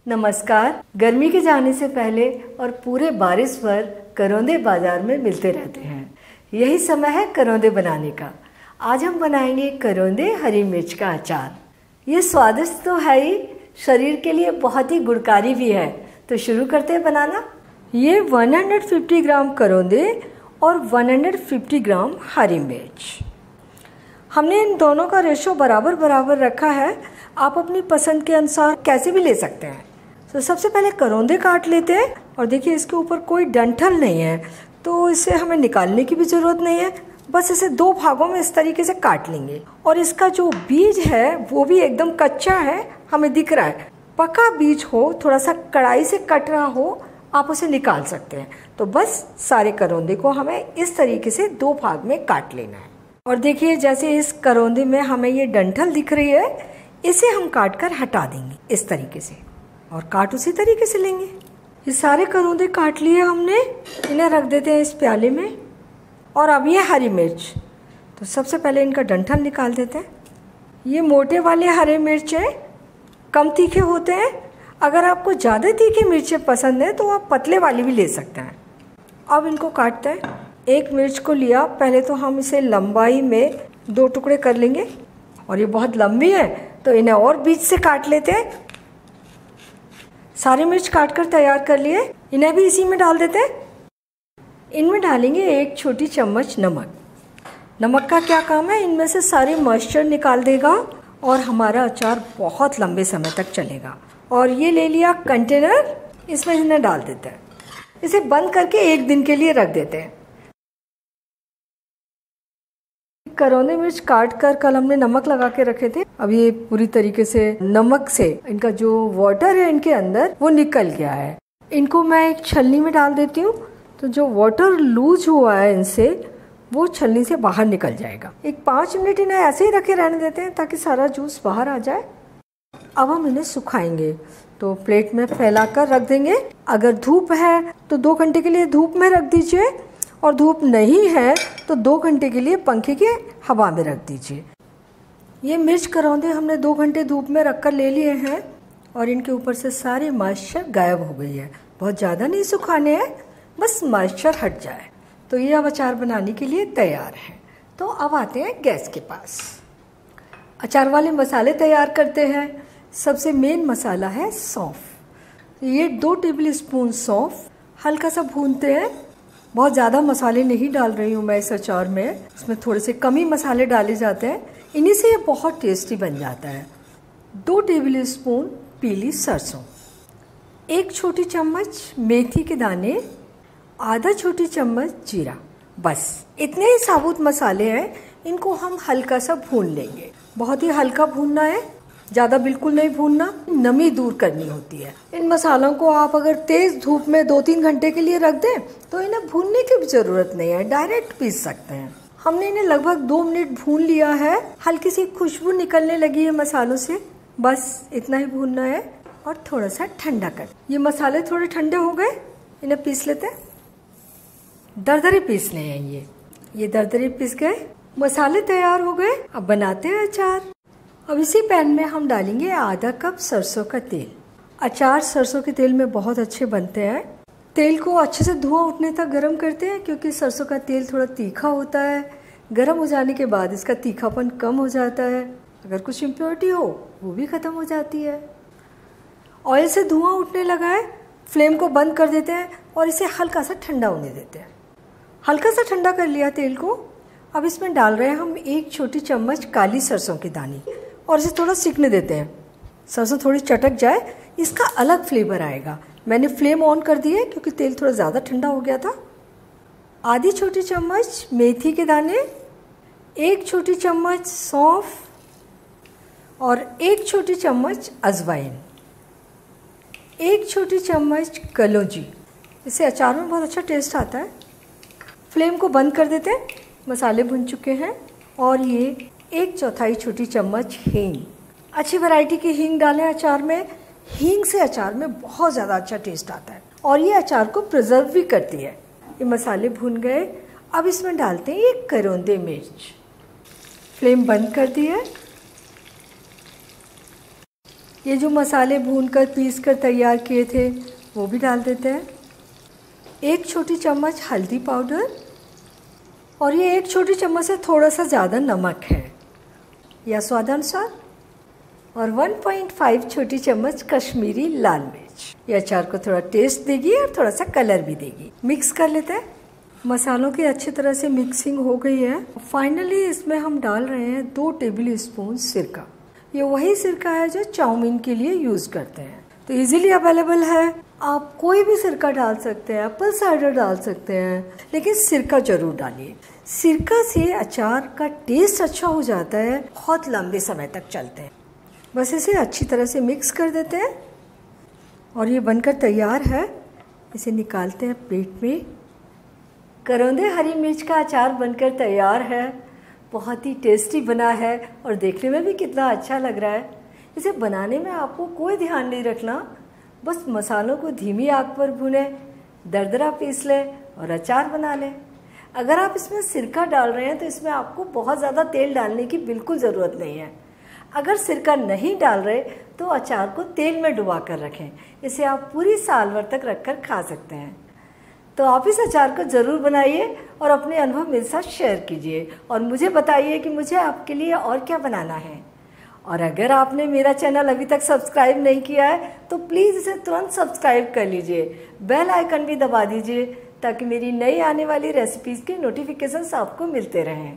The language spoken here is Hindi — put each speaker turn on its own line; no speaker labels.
नमस्कार। गर्मी के जाने से पहले और पूरे बारिश पर करौंदे बाजार में मिलते रहते हैं। यही समय है करौंदे बनाने का। आज हम बनाएंगे करौंदे हरी मिर्च का अचार। ये स्वादिष्ट तो है ही, शरीर के लिए बहुत ही गुणकारी भी है। तो शुरू करते हैं बनाना। ये 150 ग्राम करौंदे और 150 ग्राम हरी मिर्च। हमने इन दोनों का रेशो बराबर बराबर रखा है। आप अपनी पसंद के अनुसार कैसे भी ले सकते हैं। तो सबसे पहले करौंदे काट लेते हैं और देखिए इसके ऊपर कोई डंठल नहीं है, तो इसे हमें निकालने की भी ज़रूरत नहीं है। बस इसे दो भागों में इस तरीके से काट लेंगे और इसका जो बीज है वो भी एकदम कच्चा है, हमें दिख रहा है। पका बीज हो, थोड़ा सा कड़ाई से कट रहा हो, आप उसे निकाल सकते हैं। तो बस सारे करौंदे को हमें इस तरीके से दो भाग में काट लेना है। और देखिए जैसे इस करौंदे में हमें ये डंठल दिख रही है, इसे हम काट कर हटा देंगे इस तरीके से, और काट उसी तरीके से लेंगे। ये सारे करौंदे काट लिए हमने, इन्हें रख देते हैं इस प्याले में। और अब ये हरी मिर्च, तो सबसे पहले इनका डंठल निकाल देते हैं। ये मोटे वाले हरे मिर्च हैं, कम तीखे होते हैं। अगर आपको ज़्यादा तीखी मिर्चें पसंद है तो आप पतले वाली भी ले सकते हैं। अब इनको काटते हैं। एक मिर्च को लिया, पहले तो हम इसे लंबाई में दो टुकड़े कर लेंगे, और ये बहुत लंबी है तो इन्हें और बीच से काट लेते हैं। सारे मिर्च काट कर तैयार कर लिए, इन्हें भी इसी में डाल देते हैं। इनमें डालेंगे एक छोटी चम्मच नमक। नमक का क्या काम है, इनमें से सारे मॉइस्चर निकाल देगा और हमारा अचार बहुत लंबे समय तक चलेगा। और ये ले लिया कंटेनर, इसमें इन्हें डाल देते हैं। इसे बंद करके एक दिन के लिए रख देते हैं। करौंदे मिर्च काट कर कल हमने नमक लगा के रखे थे। अब ये पूरी तरीके से नमक से इनका जो वाटर है इनके अंदर वो निकल गया है। इनको मैं एक छलनी में डाल देती हूँ, तो जो वाटर लूज हुआ है इनसे वो छलनी से बाहर निकल जाएगा। एक 5 मिनट इन्हें ऐसे ही रखे रहने देते हैं ताकि सारा जूस बाहर आ जाए। अब हम इन्हें सुखाएंगे, तो प्लेट में फैला कर रख देंगे। अगर धूप है तो 2 घंटे के लिए धूप में रख दीजिए, और धूप नहीं है तो 2 घंटे के लिए पंखे के हवा में रख दीजिए। ये मिर्च करौंदे हमने 2 घंटे धूप में रख कर ले लिए हैं, और इनके ऊपर से सारे मॉइस्चर गायब हो गई है। बहुत ज़्यादा नहीं सुखाने हैं, बस मॉइस्चर हट जाए। तो ये अब अचार बनाने के लिए तैयार है। तो अब आते हैं गैस के पास। अचार वाले मसाले तैयार करते हैं। सबसे मेन मसाला है सौंफ। ये 2 टेबल स्पून सौंफ हल्का सा भूनते हैं। बहुत ज़्यादा मसाले नहीं डाल रही हूँ मैं इस अचार में, इसमें थोड़े से कम ही मसाले डाले जाते हैं। इन्हीं से ये बहुत टेस्टी बन जाता है। 2 टेबल स्पून पीली सरसों, 1 छोटी चम्मच मेथी के दाने, आधा छोटी चम्मच जीरा। बस इतने ही साबुत मसाले हैं। इनको हम हल्का सा भून लेंगे। बहुत ही हल्का भूनना है, ज़्यादा बिल्कुल नहीं भूनना, नमी दूर करनी होती है। इन मसालों को आप अगर तेज़ धूप में 2-3 घंटे के लिए रख दें तो इन्हें भूनने की भी ज़रूरत नहीं है, डायरेक्ट पीस सकते हैं। हमने इन्हें लगभग 2 मिनट भून लिया है। हल्की सी खुशबू निकलने लगी है मसालों से, बस इतना ही भूनना है और थोड़ा सा ठंडा कर। ये मसाले थोड़े ठंडे हो गए, इन्हें पीस लेते हैं। दरदरे पीसने हैं ये दरदरे पीस गए, मसाले तैयार हो गए। अब बनाते हैं अचार। अब इसी पैन में हम डालेंगे आधा कप सरसों का तेल। अचार सरसों के तेल में बहुत अच्छे बनते हैं। तेल को अच्छे से धुआं उठने तक गर्म करते हैं, क्योंकि सरसों का तेल थोड़ा तीखा होता है। गर्म हो जाने के बाद इसका तीखापन कम हो जाता है। अगर कुछ इम्प्योरिटी हो वो भी ख़त्म हो जाती है। ऑयल से धुआं उठने लगा है, फ्लेम को बंद कर देते हैं और इसे हल्का सा ठंडा होने देते हैं। हल्का सा ठंडा कर लिया तेल को। अब इसमें डाल रहे हैं हम 1 छोटी चम्मच काली सरसों की दानी, और इसे थोड़ा सिकने देते हैं। सरसों थोड़ी चटक जाए, इसका अलग फ्लेवर आएगा। मैंने फ्लेम ऑन कर दी है क्योंकि तेल थोड़ा ज़्यादा ठंडा हो गया था। आधी छोटी चम्मच मेथी के दाने, 1 छोटी चम्मच सौंफ, और 1 छोटी चम्मच अजवाइन, 1 छोटी चम्मच कलौंजी। इससे अचार में बहुत अच्छा टेस्ट आता है। फ्लेम को बंद कर देते हैं। मसाले भुन चुके हैं। और ये 1/4 छोटी चम्मच हींग, अच्छी वैरायटी की हींग डालें अचार में। हींग से अचार में बहुत ज़्यादा अच्छा टेस्ट आता है, और ये अचार को प्रिजर्व भी करती है। ये मसाले भुन गए। अब इसमें डालते हैं ये करौंदे मिर्च। फ्लेम बंद कर दी है। ये जो मसाले भूनकर पीस कर तैयार किए थे वो भी डाल देते हैं। 1 छोटी चम्मच हल्दी पाउडर और ये 1 छोटी चम्मच से थोड़ा सा ज़्यादा नमक है या स्वादानुसार, और 1.5 छोटी चम्मच कश्मीरी लाल मिर्च। ये अचार को थोड़ा टेस्ट देगी और थोड़ा सा कलर भी देगी। मिक्स कर लेते हैं। मसालों की अच्छी तरह से मिक्सिंग हो गई है। फाइनली इसमें हम डाल रहे हैं 2 टेबल स्पून सिरका। ये वही सिरका है जो चाउमीन के लिए यूज़ करते हैं, तो इजीली अवेलेबल है। आप कोई भी सिरका डाल सकते हैं, एप्पल साइडर डाल सकते हैं, लेकिन सिरका जरूर डालिए। सिरका से अचार का टेस्ट अच्छा हो जाता है, बहुत लंबे समय तक चलते हैं। बस इसे अच्छी तरह से मिक्स कर देते हैं और ये बनकर तैयार है। इसे निकालते हैं प्लेट में। करौंदे हरी मिर्च का अचार बनकर तैयार है। बहुत ही टेस्टी बना है और देखने में भी कितना अच्छा लग रहा है। इसे बनाने में आपको कोई ध्यान नहीं रखना, बस मसालों को धीमी आग पर भूनें, दरदरा पीस लें और अचार बना लें। अगर आप इसमें सिरका डाल रहे हैं तो इसमें आपको बहुत ज़्यादा तेल डालने की बिल्कुल ज़रूरत नहीं है। अगर सिरका नहीं डाल रहे तो अचार को तेल में डुबा कर रखें। इसे आप पूरी साल भर तक रखकर खा सकते हैं। तो आप इस अचार को ज़रूर बनाइए और अपने अनुभव मेरे साथ शेयर कीजिए और मुझे बताइए कि मुझे आपके लिए और क्या बनाना है। और अगर आपने मेरा चैनल अभी तक सब्सक्राइब नहीं किया है तो प्लीज़ इसे तुरंत सब्सक्राइब कर लीजिए। बेल आइकन भी दबा दीजिए ताकि मेरी नई आने वाली रेसिपीज़ के नोटिफिकेशंस आपको मिलते रहें।